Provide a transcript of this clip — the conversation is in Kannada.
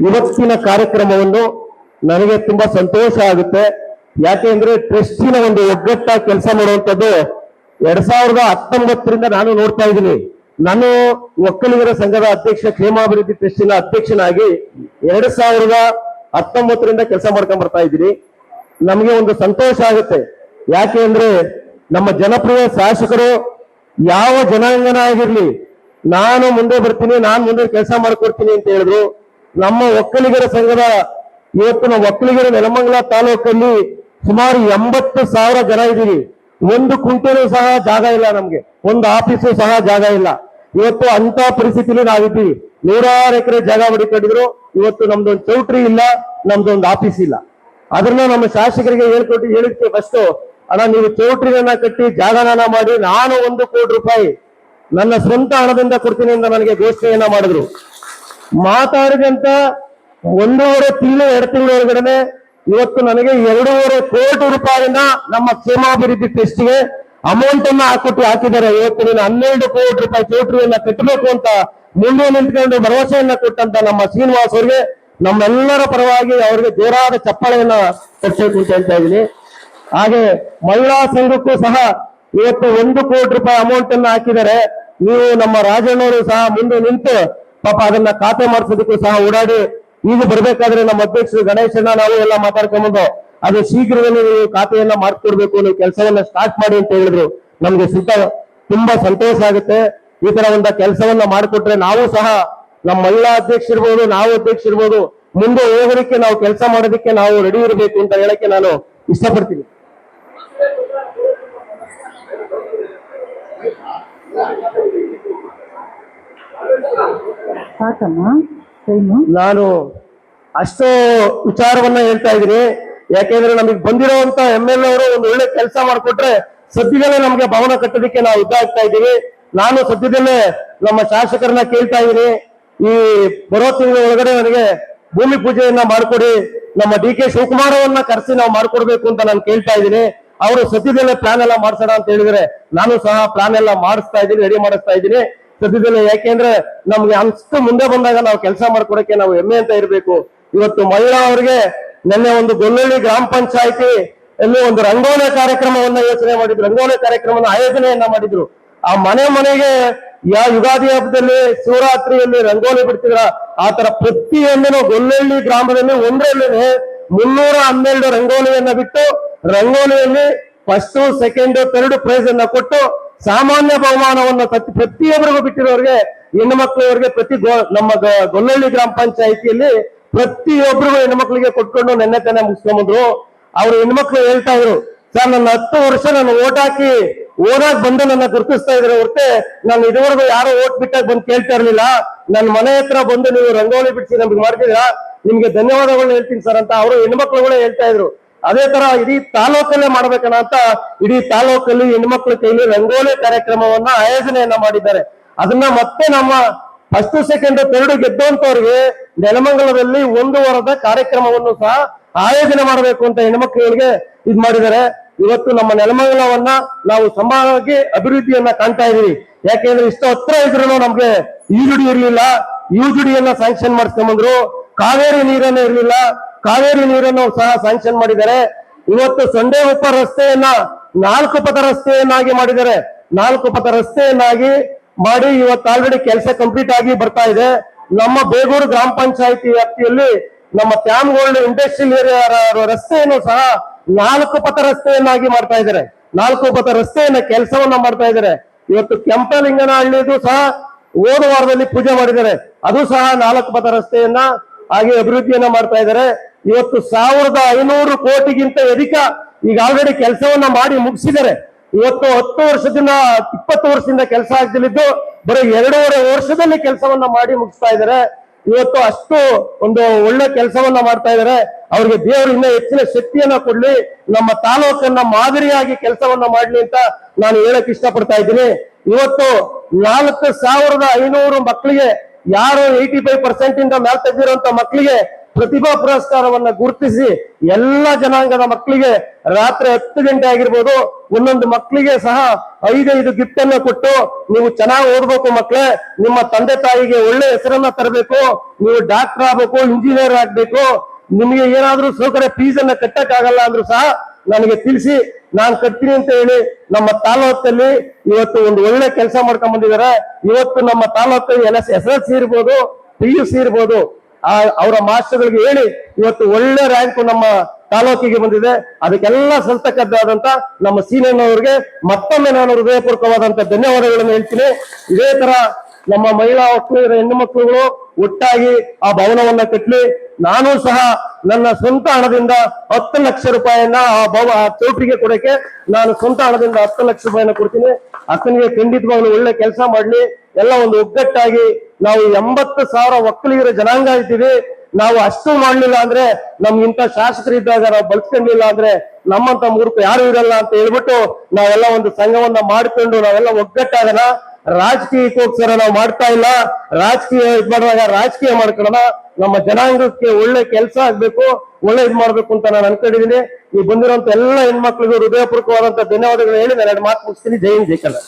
ಇವತ್ತಿನ ಕಾರ್ಯಕ್ರಮವನ್ನು ನನಗೆ ತುಂಬಾ ಸಂತೋಷ ಆಗುತ್ತೆ. ಯಾಕೆಂದ್ರೆ ಟ್ರಸ್ಟಿನ ಒಂದು ಒಗ್ಗಟ್ಟಾಗಿ ಕೆಲಸ ಮಾಡುವಂಥದ್ದು 2019ರಿಂದ ನಾನು ನೋಡ್ತಾ ಇದ್ದೀನಿ. ನಾನು ಒಕ್ಕಲಿಗರ ಸಂಘದ ಅಧ್ಯಕ್ಷ, ಕ್ಷೇಮಾಭಿವೃದ್ಧಿ ಟ್ರಸ್ಟಿನ ಅಧ್ಯಕ್ಷನಾಗಿ 2019ರಿಂದ ಕೆಲಸ ಮಾಡ್ಕೊಂಡ್ ಬರ್ತಾ ಇದ್ದೀನಿ. ನಮಗೆ ಒಂದು ಸಂತೋಷ ಆಗುತ್ತೆ. ಯಾಕೆ ಅಂದ್ರೆ ನಮ್ಮ ಜನಪ್ರಿಯ ಶಾಸಕರು ಯಾವ ಜನಾಂಗನ ಆಗಿರ್ಲಿ, ನಾನು ಮುಂದೆ ಬರ್ತೀನಿ, ನಾನು ಮುಂದೆ ಕೆಲಸ ಮಾಡ್ಕೊಡ್ತೀನಿ ಅಂತ ಹೇಳಿದ್ರು. ನಮ್ಮ ಒಕ್ಕಲಿಗರ ಸಂಘದ ಇವತ್ತು ನಾವು ಒಕ್ಕಲಿಗರ ನೆಲಮಂಗಲ ತಾಲೂಕಲ್ಲಿ ಸುಮಾರು 80,000 ಜನ ಇದ್ದೀವಿ. ಒಂದು ಕುಂಟೆನೂ ಸಹ ಜಾಗ ಇಲ್ಲ, ನಮ್ಗೆ ಒಂದು ಆಫೀಸು ಸಹ ಜಾಗ ಇಲ್ಲ. ಇವತ್ತು ಅಂತ ಪರಿಸ್ಥಿತಿಲಿ ನಾವಿದ್ದೀವಿ. 100 ಎಕರೆ ಜಾಗ ಹೊಡಿಕೊಂಡಿದ್ರು. ಇವತ್ತು ನಮ್ದೊಂದು ಚೌಟ್ರಿ ಇಲ್ಲ, ನಮ್ದೊಂದು ಆಫೀಸ್ ಇಲ್ಲ. ಅದನ್ನ ನಮ್ಮ ಶಾಸಕರಿಗೆ ಹೇಳಿದ್ಕೆ ಫಸ್ಟ್, ಅಣ್ಣ ನೀವು ಚೌಟ್ರಿಯನ್ನ ಕಟ್ಟಿ ಜಾಗದಾನ ಮಾಡಿ, ನಾನು 1 ಕೋಟಿ ರೂಪಾಯಿ ನನ್ನ ಸ್ವಂತ ಹಣದಿಂದ ಕೊಡ್ತೀನಿ ಅಂತ ನನಗೆ ಘೋಷಣೆಯನ್ನ ಮಾಡಿದ್ರು. ಮಾತಾಡಿದಂತ 1.5 ತಿಂಗಳು 2 ತಿಂಗಳ ಒಳಗಡೆ ಇವತ್ತು ನನಗೆ 2.5 ಕೋಟಿ ರೂಪಾಯಿನ ನಮ್ಮ ಕ್ಷೇಮಾಭಿವೃದ್ಧಿ ಟ್ರಸ್ಟ್ಗೆ ಅಮೌಂಟ್ ಅನ್ನ ಹಾಕಿದ್ದಾರೆ. ಇವತ್ತು ನೀನು 12 ಕೋಟಿ ರೂಪಾಯಿ ಚೌಟ್ರಿಯನ್ನ ಕಟ್ಟಬೇಕು ಅಂತ ಮುಂದೆ ನಿಂತ್ಕೊಂಡು ಭರವಸೆಯನ್ನ ಕೊಟ್ಟಂತ ನಮ್ಮ ಶ್ರೀನಿವಾಸ್ ಅವರಿಗೆ ನಮ್ಮೆಲ್ಲರ ಪರವಾಗಿ ಅವರಿಗೆ ಜೋರಾದ ಚಪ್ಪಾಳೆಯನ್ನ ಕೊಡ್ಬೇಕು ಅಂತ ಹೇಳ್ತಾ ಇದ್ದೀನಿ. ಹಾಗೆ ಮಹಿಳಾ ಸಂಘಕ್ಕೂ ಸಹ ಇವತ್ತು 1 ಕೋಟಿ ರೂಪಾಯಿ ಅಮೌಂಟ್ ಅನ್ನ ಹಾಕಿದ್ದಾರೆ. ನೀವು ನಮ್ಮ ರಾಜಣ್ಣವರು ಸಹ ಮುಂದೆ ನಿಂತು ಪಾಪ ಅದನ್ನ ಖಾತೆ ಮಾಡಿಸೋದಕ್ಕೂ ಸಹ ಓಡಾಡಿ, ಈಗ ಬರ್ಬೇಕಾದ್ರೆ ನಮ್ಮ ಅಧ್ಯಕ್ಷರು ಗಣೇಶಣ್ಣ ನಾವು ಎಲ್ಲ ಮಾತಾಡ್ಕೊಂಡ್ಬಂದು ಅದು ಶೀಘ್ರದಲ್ಲಿ ನೀವು ಖಾತೆಯನ್ನ ಮಾಡ್ಕೊಡ್ಬೇಕು, ನೀವು ಕೆಲಸವನ್ನ ಸ್ಟಾರ್ಟ್ ಮಾಡಿ ಅಂತ ಹೇಳಿದ್ರು. ನಮ್ಗೆ ತುಂಬಾ ಸಂತೋಷ ಆಗುತ್ತೆ. ಈ ತರ ಒಂದು ಕೆಲಸವನ್ನ ಮಾಡಿಕೊಟ್ರೆ ನಾವು ಸಹ ನಮ್ಮ ಮಹಿಳಾ ಅಧ್ಯಕ್ಷರಿರ್ಬೋದು, ನಾವು ಅಧ್ಯಕ್ಷರಿರ್ಬೋದು, ಮುಂದೆ ಹೋಗೋದಕ್ಕೆ ನಾವು ಕೆಲಸ ಮಾಡೋದಕ್ಕೆ ನಾವು ರೆಡಿ ಇರಬೇಕು ಅಂತ ಹೇಳಕ್ಕೆ ನಾನು ಇಷ್ಟಪಡ್ತೀನಿ. ನಾನು ಅಷ್ಟು ವಿಚಾರವನ್ನ ಹೇಳ್ತಾ ಇದ್ದೀನಿ. ಯಾಕೆಂದ್ರೆ ನಮಗೆ ಬಂದಿರುವಂತ MLA ಅವರು ಒಂದು ಒಳ್ಳೆ ಕೆಲಸ ಮಾಡಿಕೊಟ್ರೆ ಸದ್ಯದಲ್ಲೇ ನಮ್ಗೆ ಭವನ ಕಟ್ಟೋದಕ್ಕೆ ನಾವು ಇದ್ದಾಗ್ತಾ ಇದ್ದೀವಿ. ನಾನು ಸದ್ಯದಲ್ಲೇ ನಮ್ಮ ಶಾಸಕರನ್ನ ಕೇಳ್ತಾ ಇದ್ದೀನಿ, ಈ ಬರೋ ತಿಂಗಳ ಒಳಗಡೆ ನನಗೆ ಭೂಮಿ ಪೂಜೆಯನ್ನ ಮಾಡ್ಕೊಡಿ, ನಮ್ಮ DK ಶಿವಕುಮಾರ್ ಅವರನ್ನ ಕರೆಸಿ ನಾವು ಮಾಡ್ಕೊಡ್ಬೇಕು ಅಂತ ನಾನು ಕೇಳ್ತಾ ಇದ್ದೀನಿ. ಅವರು ಸದ್ಯದಲ್ಲೇ ಪ್ಲಾನ್ ಎಲ್ಲ ಮಾಡ್ಸೋಣ ಅಂತ ಹೇಳಿದ್ರೆ ನಾನು ಸಹ ಪ್ಲಾನ್ ಎಲ್ಲ ಮಾಡಿಸ್ತಾ ಇದ್ದೀನಿ, ರೆಡಿ ಮಾಡಿಸ್ತಾ ಇದ್ದೀನಿ ಸದ್ಯದಲ್ಲೇ. ಯಾಕೆಂದ್ರೆ ನಮ್ಗೆ ಅಷ್ಟು ಮುಂದೆ ಬಂದಾಗ ನಾವು ಕೆಲಸ ಮಾಡ್ಕೊಡಕ್ಕೆ ನಾವು ಹೆಮ್ಮೆ ಅಂತ ಇರಬೇಕು. ಇವತ್ತು ಮಹಿಳಾ ಅವರಿಗೆ ನಿನ್ನೆ ಒಂದು ಗೊಲ್ಲಳ್ಳಿ ಗ್ರಾಮ ಪಂಚಾಯಿತಿ ಎಲ್ಲೂ ಒಂದು ರಂಗೋಲಿ ಕಾರ್ಯಕ್ರಮವನ್ನ ಯೋಚನೆ ಮಾಡಿದ್ರು, ರಂಗೋಲಿ ಕಾರ್ಯಕ್ರಮದ ಆಯೋಜನೆಯನ್ನ ಮಾಡಿದ್ರು. ಆ ಮನೆಗೆ ಯುಗಾದಿ ಹಬ್ಬದಲ್ಲಿ, ಶಿವರಾತ್ರಿಯಲ್ಲಿ ರಂಗೋಲಿ ಬಿಡ್ತಿದ್ರ, ಆ ತರ ಪ್ರತಿಯೊಂದನ್ನು ಗೊಲ್ಲಳ್ಳಿ ಗ್ರಾಮದಲ್ಲಿ ಒಂದರಲ್ಲಿ 312 ರಂಗೋಲಿಯನ್ನ ಬಿಟ್ಟು ರಂಗೋಲಿಯಲ್ಲಿ ಫಸ್ಟ್, ಸೆಕೆಂಡ್, ಥರ್ಡ್ ಪ್ರೈಸ್ ಅನ್ನ ಕೊಟ್ಟು ಸಾಮಾನ್ಯ ಬಹುಮಾನವನ್ನು ಪ್ರತಿಯೊಬ್ಬರಿಗೂ ಬಿಟ್ಟಿರೋರಿಗೆ, ಹೆಣ್ಣು ಮಕ್ಕಳವರಿಗೆ ನಮ್ಮ ಗೊಲ್ಲಳ್ಳಿ ಗ್ರಾಮ ಪಂಚಾಯಿತಿಯಲ್ಲಿ ಪ್ರತಿಯೊಬ್ಬರಿಗೂ ಹೆಣ್ಮಕ್ಳಿಗೆ ಕೊಟ್ಕೊಂಡು ನೆನ್ನೆ ತಾನೇ ಮುಗಿಸ್ಕೊಂಡ್ಬಂದ್ರು. ಅವ್ರು ಹೆಣ್ಮಕ್ಳು ಹೇಳ್ತಾ ಇದ್ರು, ಸರ್ ನನ್ನ 10 ವರ್ಷ ನಾನು ಓಟ್ ಹಾಕಿ ಓದಾಗ್ ಬಂದು ನನ್ನ ಗುರುತಿಸ್ತಾ ಇದ್ರೆ ಹೊರತೆ ನಾನು ಇದುವರೆಗೂ ಯಾರೋ ಓಟ್ ಬಿಟ್ಟಾಗ ಬಂದು ಕೇಳ್ತಾ ಇರ್ಲಿಲ್ಲ. ನನ್ನ ಮನೆ ಹತ್ರ ಬಂದು ನೀವು ರಂಗೋಲಿ ಬಿಡಿಸಿ ನಮ್ಗೆ ಮಾಡ್ತಿದ್ದೀರಾ, ನಿಮ್ಗೆ ಧನ್ಯವಾದಗಳನ್ನ ಹೇಳ್ತೀನಿ ಸರ್ ಅಂತ ಅವರು ಹೆಣ್ಮಕ್ಳುಗಳೇ ಹೇಳ್ತಾ ಇದ್ರು. ಅದೇ ತರ ಇಡೀ ತಾಲೂಕಲ್ಲೇ ಮಾಡ್ಬೇಕಣ್ಣ ಅಂತ ಇಡೀ ತಾಲೂಕಲ್ಲಿ ಹೆಣ್ಮಕ್ಳ ಕೈಲಿ ರಂಗೋಲಿ ಕಾರ್ಯಕ್ರಮವನ್ನ ಆಯೋಜನೆಯನ್ನ ಮಾಡಿದ್ದಾರೆ. ಅದನ್ನ ಮತ್ತೆ ನಮ್ಮ ಫಸ್ಟ್, ಸೆಕೆಂಡ್, ಥರ್ಡ್ ಗೆದ್ದಂತವ್ರಿಗೆ ನೆಲಮಂಗಲದಲ್ಲಿ 1 ವಾರದ ಕಾರ್ಯಕ್ರಮವನ್ನು ಸಹ ಆಯೋಜನೆ ಮಾಡಬೇಕು ಅಂತ ಹೆಣ್ಮಕ್ಳಿಗೆ ಇದ್ ಮಾಡಿದ್ದಾರೆ. ಇವತ್ತು ನಮ್ಮ ನೆಲಮಂಗಲವನ್ನ ನಾವು ಸಮಾಜವಾಗಿ ಅಭಿವೃದ್ಧಿಯನ್ನ ಕಾಣ್ತಾ ಇದೀವಿ. ಯಾಕೆಂದ್ರೆ ಇಷ್ಟು ಹತ್ರ ಇದ್ರು ನಮ್ಗೆ ಯುಜಿಡಿ ಇರ್ಲಿಲ್ಲ, ಯುಜಿಡಿಯನ್ನ ಸ್ಯಾಂಕ್ಷನ್ ಮಾಡಿಸ್ಕೊಂಡ್ಬಂದ್ರು. ಕಾವೇರಿ ನೀರನ್ನ ಇರ್ಲಿಲ್ಲ, ಕಾವೇರಿ ನೀರನ್ನು ಸಹ ಸ್ಯಾಂಕ್ಷನ್ ಮಾಡಿದ್ದಾರೆ. ಇವತ್ತು ಸಂಡೇಗುಪ್ಪ ರಸ್ತೆಯನ್ನ 4 ಪಥ ರಸ್ತೆಯನ್ನಾಗಿ ಮಾಡಿದ್ದಾರೆ. 4 ಪಥ ರಸ್ತೆಯನ್ನಾಗಿ ಮಾಡಿ ಇವತ್ತು ಆಲ್ರೆಡಿ ಕೆಲಸ ಕಂಪ್ಲೀಟ್ ಆಗಿ ಬರ್ತಾ ಇದೆ. ನಮ್ಮ ಬೇಗೂರು ಗ್ರಾಮ ಪಂಚಾಯಿತಿ ವ್ಯಾಪ್ತಿಯಲ್ಲಿ ನಮ್ಮ ತ್ಯಾಮಗೋಲ್ಡ್ ಇಂಡಸ್ಟ್ರಿಯಲ್ ಏರಿಯಾ ರಸ್ತೆಯನ್ನು ಸಹ 4 ಪಥ ರಸ್ತೆಯನ್ನಾಗಿ ಮಾಡ್ತಾ ಇದ್ದಾರೆ. 4 ಪಥ ರಸ್ತೆಯನ್ನ ಕೆಲಸವನ್ನ ಮಾಡ್ತಾ ಇದ್ದಾರೆ. ಇವತ್ತು ಕೆಂಪಲಿಂಗನಹಳ್ಳಿದು ಸಹ ಹೋದ ವಾರದಲ್ಲಿ ಪೂಜೆ ಮಾಡಿದ್ದಾರೆ. ಅದು ಸಹ 4 ಪಥ ರಸ್ತೆಯನ್ನ ಹಾಗೆ ಅಭಿವೃದ್ಧಿಯನ್ನ ಮಾಡ್ತಾ ಇದ್ದಾರೆ. ಇವತ್ತು 1500 ಕೋಟಿಗಿಂತ ಅಧಿಕ ಈಗ ಆಲ್ರೆಡಿ ಕೆಲಸವನ್ನ ಮಾಡಿ ಮುಗಿಸಿದ್ದಾರೆ. ಇವತ್ತು 10 ವರ್ಷದಿಂದ 20 ವರ್ಷದಿಂದ ಕೆಲಸ ಆಗ್ತಿದ್ದು ಬರೀ 2.5 ವರ್ಷದಲ್ಲಿ ಕೆಲಸವನ್ನ ಮಾಡಿ ಮುಗಿಸ್ತಾ ಇದ್ದಾರೆ. ಇವತ್ತು ಅಷ್ಟು ಒಂದು ಒಳ್ಳೆ ಕೆಲಸವನ್ನ ಮಾಡ್ತಾ ಇದ್ದಾರೆ. ಅವ್ರಿಗೆ ದೇವರು ಇನ್ನೂ ಹೆಚ್ಚಿನ ಶಕ್ತಿಯನ್ನ ಕೊಡ್ಲಿ, ನಮ್ಮ ತಾಲೂಕನ್ನ ಮಾದರಿಯಾಗಿ ಕೆಲಸವನ್ನ ಮಾಡ್ಲಿ ಅಂತ ನಾನು ಹೇಳಕ್ ಇಷ್ಟಪಡ್ತಾ ಇದ್ದೀನಿ. ಇವತ್ತು 4500 ಮಕ್ಕಳಿಗೆ, ಯಾರು 85% ಇಂದ ಮೇಲೆ ತೆಗೆದಿರುವಂತ ಮಕ್ಕಳಿಗೆ ಪ್ರತಿಭಾ ಪುರಸ್ಕಾರವನ್ನ ಗುರುತಿಸಿ ಎಲ್ಲ ಜನಾಂಗದ ಮಕ್ಕಳಿಗೆ ರಾತ್ರಿ 10 ಗಂಟೆ ಆಗಿರ್ಬೋದು ಒಂದೊಂದು ಮಕ್ಕಳಿಗೆ ಸಹ 5 ಗಿಫ್ಟ್ ಅನ್ನ ಕೊಟ್ಟು ನೀವು ಚೆನ್ನಾಗಿ ಓದ್ಬೇಕು ಮಕ್ಕಳೇ, ನಿಮ್ಮ ತಂದೆ ತಾಯಿಗೆ ಒಳ್ಳೆ ಹೆಸರನ್ನ ತರಬೇಕು, ನೀವು ಡಾಕ್ಟರ್ ಆಗ್ಬೇಕು, ಇಂಜಿನಿಯರ್ ಆಗ್ಬೇಕು, ನಿಮಗೆ ಏನಾದ್ರೂ ಸೌಕರ್ಯ ಫೀಸ್ ಅನ್ನ ಕಟ್ಟಕ್ಕಾಗಲ್ಲ ಅಂದ್ರೂ ಸಹ ನನಗೆ ತಿಳಿಸಿ, ನಾನು ಕಟ್ತೀನಿ ಅಂತ ಹೇಳಿ ನಮ್ಮ ತಾಲೂಕಲ್ಲಿ ಇವತ್ತು ಒಂದು ಒಳ್ಳೆ ಕೆಲಸ ಮಾಡ್ಕೊಂಡ್ ಬಂದಿದ್ದಾರೆ. ಇವತ್ತು ನಮ್ಮ ತಾಲೂಕಲ್ಲಿ SSLC ಇರ್ಬೋದು, PUC ಇರ್ಬೋದು, ಅವರ ಮಾಸ್ಟರ್ಗಳಿಗೆ ಹೇಳಿ ಇವತ್ತು ಒಳ್ಳೆ ರ್ಯಾಂಕ್ ನಮ್ಮ ತಾಲೂಕಿಗೆ ಬಂದಿದೆ. ಅದಕ್ಕೆಲ್ಲ ಸಲ್ತಕ್ಕದ್ದಾದಂತ ನಮ್ಮ ಸೀನಿಯರ್ನವರಿಗೆ ಮತ್ತೊಮ್ಮೆ ನಾನು ಹೃದಯಪೂರ್ವಕವಾದಂತ ಧನ್ಯವಾದಗಳನ್ನು ಹೇಳ್ತೀನಿ. ಇದೇ ತರ ನಮ್ಮ ಮಹಿಳಾ ಮಕ್ಕಳು, ಹೆಣ್ಣು ಮಕ್ಕಳುಗಳು ಒಟ್ಟಾಗಿ ಆ ಭವನವನ್ನ ಕಟ್ಟಲಿ. ನಾನು ಸಹ ನನ್ನ ಸ್ವಂತ ಹಣದಿಂದ 10 ಲಕ್ಷ ರೂಪಾಯಿಯನ್ನ ಆ ಚೌಟ್ರಿಗೆ ಕೊಡಕ್ಕೆ ನಾನು ಸ್ವಂತ ಹಣದಿಂದ 10 ಲಕ್ಷ ರೂಪಾಯಿನ ಕೊಡ್ತೀನಿ. ಅಕ್ಕನಿಗೆ ಖಂಡಿತವಾಗ್ಲೂ ಒಳ್ಳೆ ಕೆಲಸ ಮಾಡ್ಲಿ. ಎಲ್ಲ ಒಂದು ಒಗ್ಗಟ್ಟಾಗಿ ನಾವು 80,000 ಒಕ್ಕಲಿಗರ ಜನಾಂಗ ಇದ್ದೀವಿ. ನಾವು ಅಷ್ಟು ಮಾಡ್ಲಿಲ್ಲ ಅಂದ್ರೆ ನಮ್ಗಿಂತ ಶಾಸಕರಿದ್ದಾಗ ನಾವು ಬಳಸ್ಕೊಂಡಿಲ್ಲ ಅಂದ್ರೆ ನಮ್ಮಂತ ಮೂರ್ಖ ಯಾರು ಇರಲ್ಲ ಅಂತ ಹೇಳ್ಬಿಟ್ಟು ನಾವೆಲ್ಲ ಒಂದು ಸಂಘವನ್ನ ಮಾಡ್ಕೊಂಡು ನಾವೆಲ್ಲ ಒಗ್ಗಟ್ಟಾಗನ. ರಾಜಕೀಯಕ್ಕೋಸ್ಕರ ನಾವು ಮಾಡ್ತಾ ಇಲ್ಲ, ರಾಜಕೀಯ ಮಾಡುವಾಗ ರಾಜಕೀಯ ಮಾಡ್ಕೊಳ್ಳೋಣ. ನಮ್ಮ ಜನಾಂಗಕ್ಕೆ ಒಳ್ಳೆ ಕೆಲಸ ಆಗ್ಬೇಕು, ಒಳ್ಳೆ ಮಾಡ್ಬೇಕು ಅಂತ ನಾನು ಅನ್ಕೊಂಡಿದ್ದೀನಿ. ಈ ಬಂದಿರುವಂತ ಎಲ್ಲ ಹೆಣ್ಮಕ್ಳಿಗೂ ಹೃದಯಪೂರ್ವಕವಾದಂತ ಧನ್ಯವಾದಗಳು ಹೇಳಿ ನಾನು 2 ಮಾತು ಮುಗಿಸ್ತೀನಿ. ಜೈ ಹಿಂದ್, ಜೈ ಕನ್ನಡ.